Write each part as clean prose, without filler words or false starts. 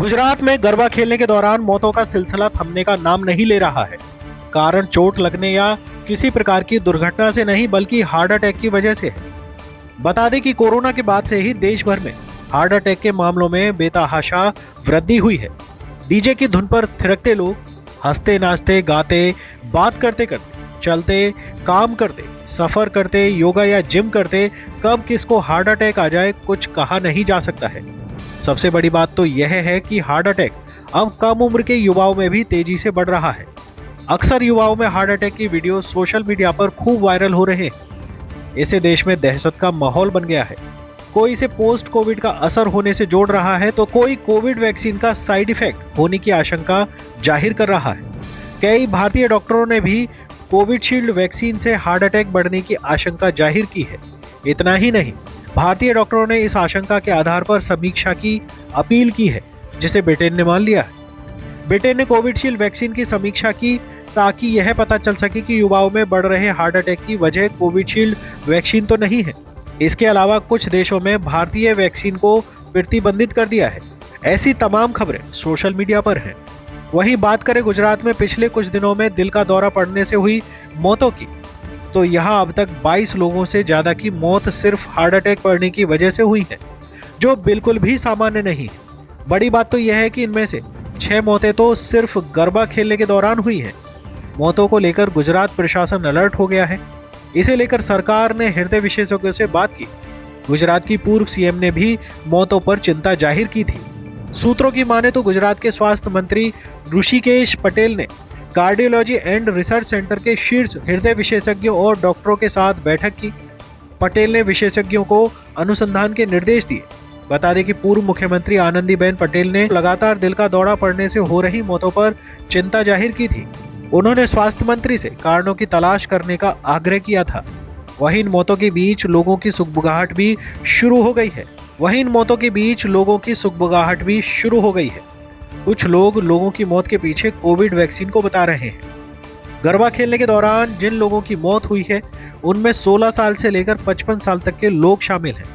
गुजरात में गरबा खेलने के दौरान मौतों का सिलसिला थमने का नाम नहीं ले रहा है। कारण चोट लगने या किसी प्रकार की दुर्घटना से नहीं बल्कि हार्ट अटैक की वजह से है। बता दें कि कोरोना के बाद से ही देश भर में हार्ट अटैक के मामलों में बेतहाशा वृद्धि हुई है। डीजे की धुन पर थिरकते लोग हंसते नाचते गाते बात करते करते चलते काम करते सफर करते योगा या जिम करते कब किसको हार्ट अटैक आ जाए कुछ कहा नहीं जा सकता है। सबसे बड़ी बात तो यह है कि हार्ट अटैक अब कम उम्र के युवाओं में भी तेजी से बढ़ रहा है। अक्सर युवाओं में हार्ट अटैक की वीडियो सोशल मीडिया पर खूब वायरल हो रहे हैं। इससे देश में दहशत का माहौल बन गया है। कोई इसे पोस्ट कोविड का असर होने से जोड़ रहा है तो कोई कोविड वैक्सीन का साइड इफेक्ट होने की आशंका जाहिर कर रहा है। कई भारतीय डॉक्टरों ने भी कोविशील्ड वैक्सीन से हार्ट अटैक बढ़ने की आशंका जाहिर की है। इतना ही नहीं, भारतीय डॉक्टरों ने इस आशंका के आधार पर समीक्षा की अपील की है, जिसे ब्रिटेन ने मान लिया है। ब्रिटेन ने कोविशील्ड वैक्सीन की समीक्षा की ताकि यह पता चल सके कि युवाओं में बढ़ रहे हार्ट अटैक की वजह कोविशील्ड वैक्सीन तो नहीं है। इसके अलावा कुछ देशों में भारतीय वैक्सीन को प्रतिबंधित कर दिया है। ऐसी तमाम खबरें सोशल मीडिया पर हैं। वहीं बात करें गुजरात में पिछले कुछ दिनों में दिल का दौरा पड़ने से हुई मौतों की, तो यहाँ अब तक 22 लोगों से ज्यादा की मौत सिर्फ हार्ट अटैक पड़ने की वजह से हुई है, जो बिल्कुल भी सामान्य नहीं है। बड़ी बात तो यह है कि इनमें से 6 मौतें तो सिर्फ गरबा खेलने के दौरान हुई हैं। मौतों को लेकर गुजरात प्रशासन अलर्ट हो गया है। इसे लेकर सरकार ने हृदय विशेषज्ञों से बात की। गुजरात की पूर्व सीएम ने भी मौतों पर चिंता जाहिर की थी। सूत्रों की माने तो गुजरात के स्वास्थ्य मंत्री ऋषिकेश पटेल ने कार्डियोलॉजी एंड रिसर्च सेंटर के शीर्ष हृदय विशेषज्ञों और डॉक्टरों के साथ बैठक की। पटेल ने विशेषज्ञों को अनुसंधान के निर्देश दिए। बता दें कि पूर्व मुख्यमंत्री आनंदीबेन पटेल ने लगातार दिल का दौरा पड़ने से हो रही मौतों पर चिंता जाहिर की थी। उन्होंने स्वास्थ्य मंत्री से कारणों की तलाश करने का आग्रह किया था। वहीं इन मौतों के बीच लोगों की सुगबुगाहट भी शुरू हो गई है। कुछ लोग लोगों की मौत के पीछे कोविड वैक्सीन को बता रहे हैं। गरबा खेलने के दौरान जिन लोगों की मौत हुई है उनमें 16 साल से लेकर 55 साल तक के लोग शामिल हैं।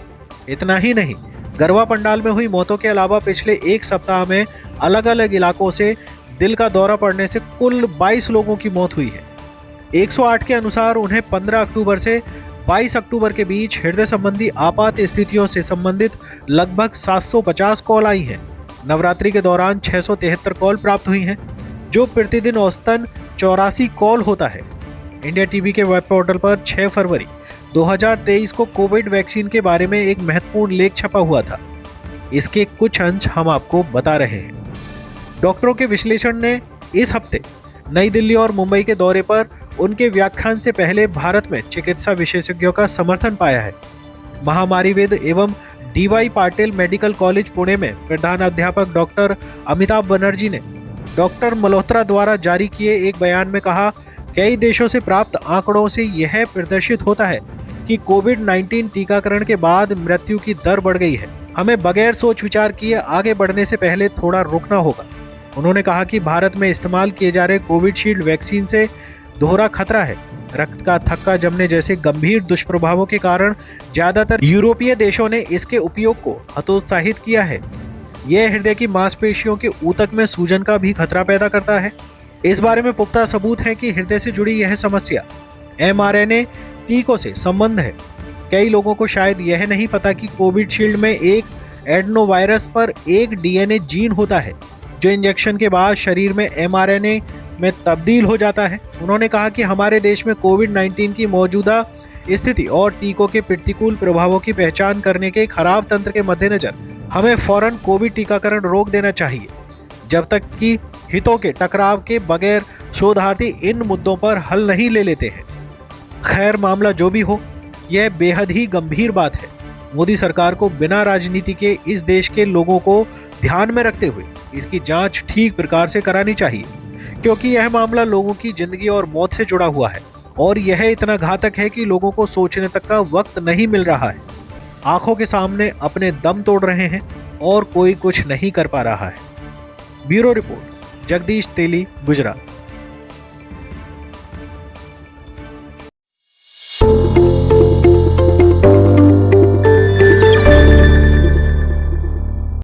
इतना ही नहीं, गरबा पंडाल में हुई मौतों के अलावा पिछले एक सप्ताह में अलग अलग इलाकों से दिल का दौरा पड़ने से कुल 22 लोगों की मौत हुई है। 108 के अनुसार उन्हें 15 अक्टूबर से 22 अक्टूबर के बीच हृदय संबंधी आपात स्थितियों से संबंधित लगभग 750 कॉल आई हैं। नवरात्रि के दौरान 673 कॉल प्राप्त हुई हैं, जो प्रतिदिन औसतन 84 कॉल होता है। इंडिया टीवी के वेब पोर्टल पर 6 फरवरी 2023 को कोविड वैक्सीन के बारे में एक महत्वपूर्ण लेख छपा हुआ था। इसके कुछ अंश हम आपको बता रहे हैं। डॉक्टरों के विश्लेषण ने इस हफ्ते नई दिल्ली और मुंबई के दौरे पर उनके व्याख्यान से पहले भारत में चिकित्सा विशेषज्ञों का समर्थन पाया है। महामारीविद एवं डीवाई पाटिल मेडिकल कॉलेज पुणे में प्रधान अध्यापक डॉक्टर अमिताभ बनर्जी ने डॉक्टर मल्होत्रा द्वारा जारी किए एक बयान में कहा, कई देशों से प्राप्त आंकड़ों से यह प्रदर्शित होता है कि कोविड-19 टीकाकरण के बाद मृत्यु की दर बढ़ गई है। हमें बगैर सोच विचार किए आगे बढ़ने से पहले थोड़ा रुकना होगा। उन्होंने कहा कि भारत में इस्तेमाल किए जा रहे कोविशील्ड वैक्सीन से दोहरा खतरा है। रक्त का थक्का जमने जैसे गंभीर दुष्प्रभावों के कारण ज्यादातर यूरोपीय देशों ने इसके उपयोग को हतोत्साहित किया है। यह हृदय की मांसपेशियों के ऊतक में सूजन का भी खतरा पैदा करता है। इस बारे में पुख्ता सबूत है कि हृदय से जुड़ी यह समस्या mRNA टीकों से संबंध है। कई लोगों को शायद यह नहीं पता कि कोविशील्ड में एक एडनोवायरस पर एक डीएनए जीन होता है, जो इंजेक्शन के बाद शरीर में mRNA में तब्दील हो जाता है। उन्होंने कहा कि हमारे देश में कोविड-19 की मौजूदा स्थिति और टीकों के प्रतिकूल प्रभावों की पहचान करने के खराब तंत्र के मद्देनजर हमें फौरन कोविड टीकाकरण रोक देना चाहिए, जब तक कि हितों के टकराव के बगैर शोधार्थी इन मुद्दों पर हल नहीं ले लेते हैं। खैर, मामला जो भी हो, यह बेहद ही गंभीर बात है। मोदी सरकार को बिना राजनीति के इस देश के लोगों को ध्यान में रखते हुए इसकी जांच ठीक प्रकार से करानी चाहिए, क्योंकि यह मामला लोगों की जिंदगी और मौत से जुड़ा हुआ है और यह इतना घातक है कि लोगों को सोचने तक का वक्त नहीं मिल रहा है। आंखों के सामने अपने दम तोड़ रहे हैं और कोई कुछ नहीं कर पा रहा है। ब्यूरो रिपोर्ट, जगदीश तेली, गुजरात।